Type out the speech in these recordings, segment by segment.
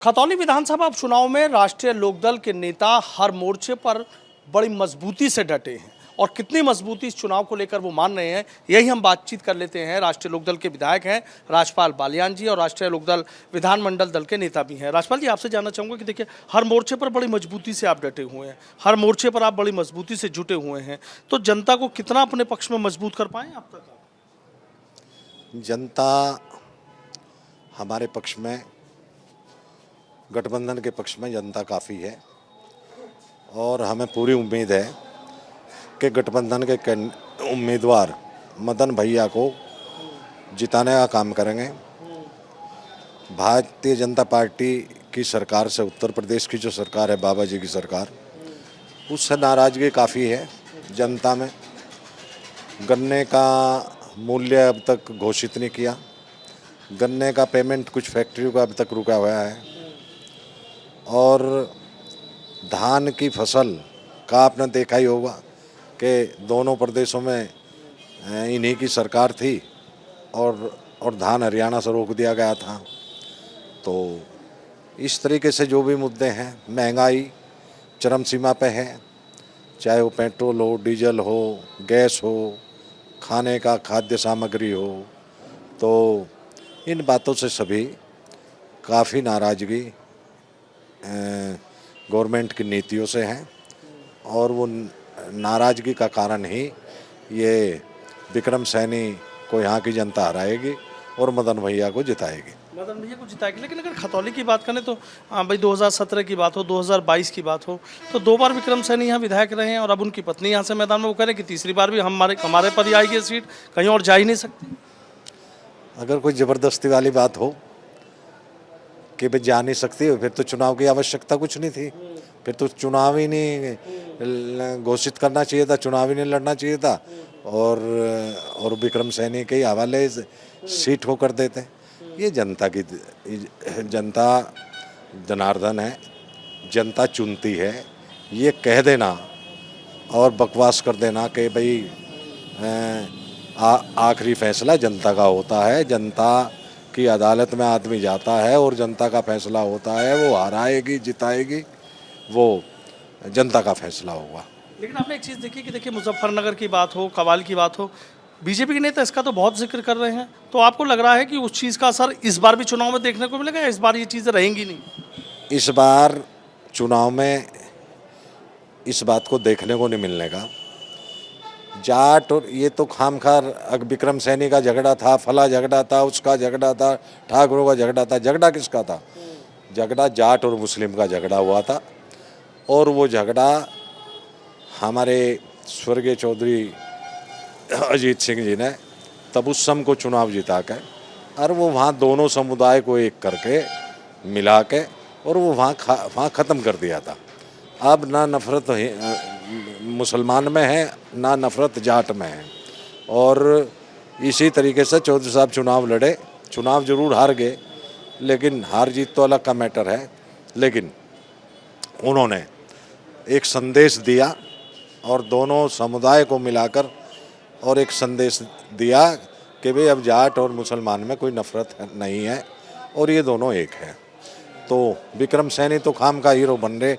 खतौली विधानसभा उपचुनाव में राष्ट्रीय लोकदल के नेता हर मोर्चे पर बड़ी मजबूती से डटे हैं और कितनी मजबूती इस चुनाव को लेकर वो मान रहे हैं, यही हम बातचीत कर लेते हैं। राष्ट्रीय लोकदल के विधायक हैं राजपाल बालियान जी और राष्ट्रीय लोकदल विधानमंडल दल के नेता भी हैं। राजपाल जी, आपसे जानना चाहूँगा कि देखिए, हर मोर्चे पर बड़ी मजबूती से आप डटे हुए हैं, हर मोर्चे पर आप बड़ी मजबूती से जुटे हुए हैं, तो जनता को कितना अपने पक्ष में मजबूत कर पाएँ अब तक? जनता हमारे पक्ष में, गठबंधन के पक्ष में जनता काफ़ी है और हमें पूरी उम्मीद है कि गठबंधन के उम्मीदवार मदन भैया को जिताने का काम करेंगे। भारतीय जनता पार्टी की सरकार से, उत्तर प्रदेश की जो सरकार है, बाबा जी की सरकार, उससे नाराज़गी काफ़ी है जनता में। गन्ने का मूल्य अब तक घोषित नहीं किया, गन्ने का पेमेंट कुछ फैक्ट्रियों का अभी तक रुका हुआ है, और धान की फसल का आपने देखा ही होगा कि दोनों प्रदेशों में इन्हीं की सरकार थी और धान हरियाणा से रोक दिया गया था। तो इस तरीके से जो भी मुद्दे हैं, महंगाई चरम सीमा पे है, चाहे वो पेट्रोल हो, डीजल हो, गैस हो, खाने का खाद्य सामग्री हो, तो इन बातों से सभी काफ़ी नाराज़गी गवर्नमेंट की नीतियों से हैं और वो नाराज़गी का कारण ही ये विक्रम सैनी को यहाँ की जनता हराएगी और मदन भैया को जिताएगी। मदन भैया को जिताएगी, लेकिन अगर खतौली की बात करें तो भाई 2017 की बात हो, 2022 की बात हो, तो 2 बार विक्रम सैनी यहाँ विधायक रहे हैं और अब उनकी पत्नी यहाँ से मैदान में, वो कह रहे हैं कि तीसरी बार भी हमारे पर ही आएगी सीट, कहीं और जा ही नहीं सकती। अगर कोई ज़बरदस्ती वाली बात हो कि भाई जा नहीं सकती, फिर तो चुनाव की आवश्यकता कुछ नहीं थी, फिर तो चुनाव ही नहीं घोषित करना चाहिए था, चुनाव ही नहीं लड़ना चाहिए था और विक्रम सैनी के हवाले सीट को कर देते। ये जनता जनार्दन है, जनता चुनती है। ये कह देना और बकवास कर देना कि भाई आखिरी फैसला जनता का होता है, जनता की अदालत में आदमी जाता है और जनता का फैसला होता है, वो हराएगी जिताएगी, वो जनता का फैसला होगा। लेकिन आपने एक चीज़ देखी कि देखिए, मुजफ्फरनगर की बात हो, कवाल की बात हो, बीजेपी के नेता इसका तो बहुत जिक्र कर रहे हैं, तो आपको लग रहा है कि उस चीज़ का असर इस बार भी चुनाव में देखने को मिलेगा या इस बार ये चीज़ें रहेंगी नहीं? इस बार चुनाव में इस बात को देखने को नहीं मिलने का। जाट और ये तो खामखार विक्रम सैनी का झगड़ा था, फला झगड़ा था, उसका झगड़ा था, ठाकुरों का झगड़ा था। झगड़ा किसका था? झगड़ा जाट और मुस्लिम का झगड़ा हुआ था और वो झगड़ा हमारे स्वर्गीय चौधरी अजीत सिंह जी ने तबुस्सम को चुनाव जिता के और वो वहाँ दोनों समुदाय को एक करके मिला के और वो वहाँ ख़त्म कर दिया था। अब ना नफ़रत मुसलमान में है, ना नफ़रत जाट में है, और इसी तरीके से चौधरी साहब चुनाव लड़े। चुनाव ज़रूर हार गए, लेकिन हार जीत तो अलग का मैटर है, लेकिन उन्होंने एक संदेश दिया और दोनों समुदाय को मिलाकर और एक संदेश दिया कि भाई अब जाट और मुसलमान में कोई नफ़रत नहीं है और ये दोनों एक है। तो विक्रम सैनी तो खाम का हीरो बन रहे।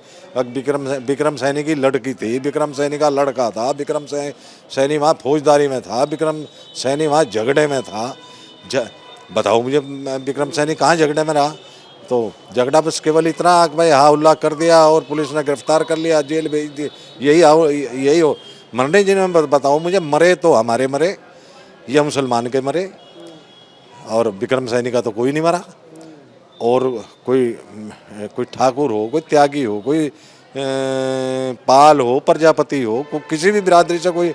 विक्रम सैनी की लड़की थी, विक्रम सैनी का लड़का था, विक्रम सैनी वहाँ फौजदारी में था, विक्रम सैनी वहाँ झगड़े में था। बताओ मुझे, विक्रम सैनी कहाँ झगड़े में रहा? तो झगड़ा बस केवल इतना भाई हा उल्ला कर दिया और पुलिस ने गिरफ्तार कर लिया, जेल भेज दी, यही हो मरने जिन्हें बताओ मुझे, मरे तो हमारे मरे या मुसलमान के मरे, और विक्रम सैनी का तो कोई नहीं मरा। और कोई ठाकुर हो, कोई त्यागी हो, कोई पाल हो, प्रजापति हो, किसी भी बिरादरी से कोई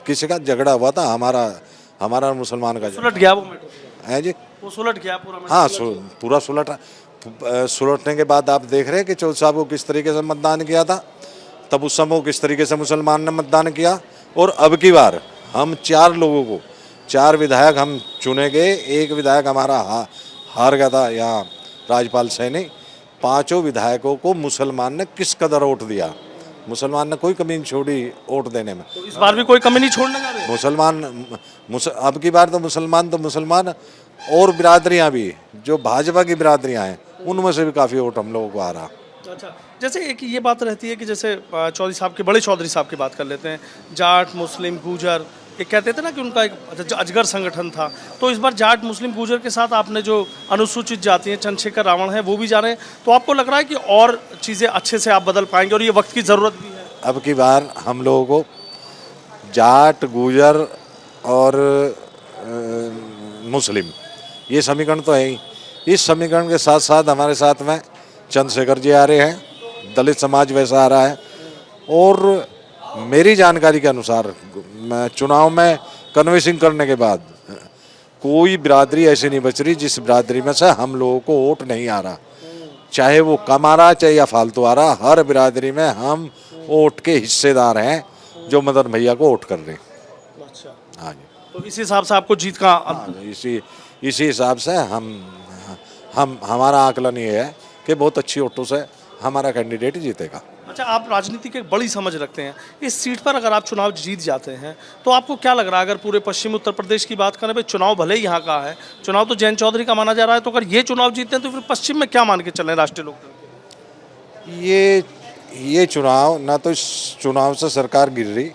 किसी का झगड़ा हुआ था, हमारा मुसलमान का सुलट गया वो मैटर है जी, वो सुलट गया पूरा। हाँ, पूरा सुलटने के बाद आप देख रहे हैं कि चौधरी साहब को किस तरीके से मतदान किया था, तब उस समय किस तरीके से मुसलमान ने मतदान किया। और अब की बार हम 4 विधायक हम चुने गए, एक विधायक हमारा हार गया था यहाँ राजपाल सैनी। 5 विधायकों को मुसलमान ने किस कदर वोट दिया, मुसलमान ने कोई कमी नहीं छोड़ी वोट देने में। तो इस बार भी कोई कमी नहीं छोड़ने जा रहे मुसलमान अब की बार तो मुसलमान और बिरादरियां भी जो भाजपा की बिरादरियां हैं उनमें से भी काफ़ी वोट हम लोगों को आ रहा। अच्छा, जैसे एक ये बात रहती है कि जैसे चौधरी साहब के बड़े चौधरी साहब की बात कर लेते हैं, जाट मुस्लिम गुजर, एक कहते थे ना कि उनका एक अजगर संगठन था, तो इस बार जाट मुस्लिम गुजर के साथ आपने जो अनुसूचित जाति हैं चंद्रशेखर रावण है वो भी जा रहे हैं, तो आपको लग रहा है कि और चीज़ें अच्छे से आप बदल पाएंगे और ये वक्त की ज़रूरत भी है? अब की बार हम लोगों को जाट गुजर और मुस्लिम ये समीकरण तो है ही। इस समीकरण के साथ साथ हमारे साथ में चंद्रशेखर जी आ रहे हैं, दलित समाज वैसा आ रहा है, और मेरी जानकारी के अनुसार मैं चुनाव में कन्विंसिंग करने के बाद कोई बिरादरी ऐसी नहीं बच रही जिस बिरादरी में से हम लोगों को वोट नहीं आ रहा, चाहे वो कम आ रहा चाहे या फालतू आ रहा, हर बिरादरी में हम वोट के हिस्सेदार हैं जो मदन भैया को वोट कर रहे हैं। अच्छा, हाँ जी, तो इस हिसाब से आपको जीत का इसी हिसाब से हम हमारा आकलन ये है कि बहुत अच्छी वोटों से हमारा कैंडिडेट जीतेगा। अच्छा, आप राजनीति की एक बड़ी समझ रखते हैं, इस सीट पर अगर आप चुनाव जीत जाते हैं तो आपको क्या लग रहा है, अगर पूरे पश्चिमी उत्तर प्रदेश की बात करें, भाई चुनाव भले ही यहाँ का है, चुनाव तो जयंत चौधरी का माना जा रहा है, तो अगर ये चुनाव जीतते हैं तो फिर पश्चिम में क्या मान के चलें राष्ट्रीय लोकदल के? ये चुनाव ना तो इस चुनाव से सरकार गिर रही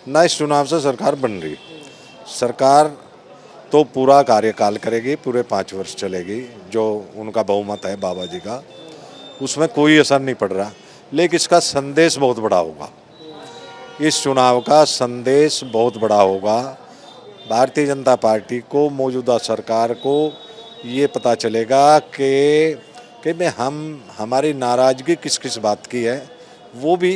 ना इस चुनाव से सरकार बन रही। सरकार तो पूरा कार्यकाल करेगी, पूरे 5 वर्ष चलेगी, जो उनका बहुमत है बाबा जी का, उसमें कोई असर नहीं पड़ रहा, लेकिन इसका संदेश बहुत बड़ा होगा। इस चुनाव का संदेश बहुत बड़ा होगा। भारतीय जनता पार्टी को, मौजूदा सरकार को ये पता चलेगा कि मैं हमारी नाराज़गी किस किस बात की है, वो भी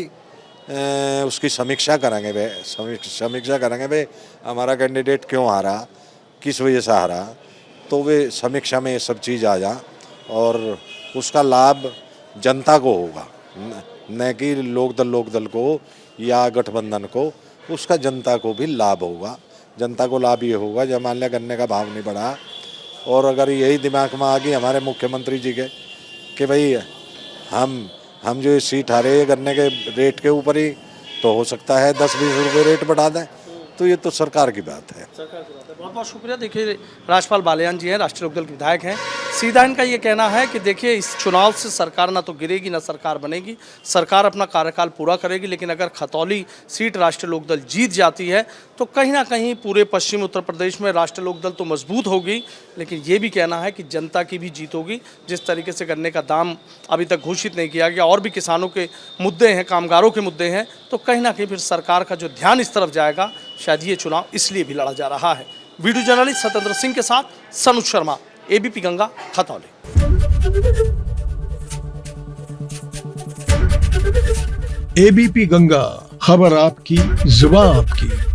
उसकी समीक्षा करेंगे। वे हमारा कैंडिडेट क्यों हारा, किस वजह से हारा, तो वे समीक्षा में ये सब चीज़ आ जा और उसका लाभ जनता को होगा, न कि लोकदल को या गठबंधन को, उसका जनता को भी लाभ होगा। जनता को लाभ ये होगा जब मान लिया गन्ने का भाव नहीं बढ़ा और अगर यही दिमाग में आ गई हमारे मुख्यमंत्री जी के कि भाई हम जो ये सीट हारे हैं गन्ने के रेट के ऊपर ही, तो हो सकता है 10-20 रुपये रेट बढ़ा दें, तो ये तो सरकार की बात है। बहुत बहुत शुक्रिया। देखिए, राजपाल बालियान जी हैं, राष्ट्रीय लोकदल के विधायक हैं। सीधा इनका ये कहना है कि देखिए, इस चुनाव से सरकार ना तो गिरेगी ना सरकार बनेगी, सरकार अपना कार्यकाल पूरा करेगी, लेकिन अगर खतौली सीट राष्ट्रीय लोकदल जीत जाती है तो कहीं ना कहीं पूरे पश्चिम उत्तर प्रदेश में राष्ट्रीय लोकदल तो मजबूत होगी, लेकिन ये भी कहना है कि जनता की भी जीत होगी। जिस तरीके से गन्ने का दाम अभी तक घोषित नहीं किया गया और भी किसानों के मुद्दे हैं, कामगारों के मुद्दे हैं, तो कहीं ना कहीं फिर सरकार का जो ध्यान इस तरफ जाएगा, शायद ये चुनाव इसलिए भी लड़ा जा रहा है। वीडियो जर्नलिस्ट सत्येंद्र सिंह के साथ सनुज शर्मा, एबीपी गंगा, खतौली। एबीपी गंगा, खबर आपकी, जुबान आपकी।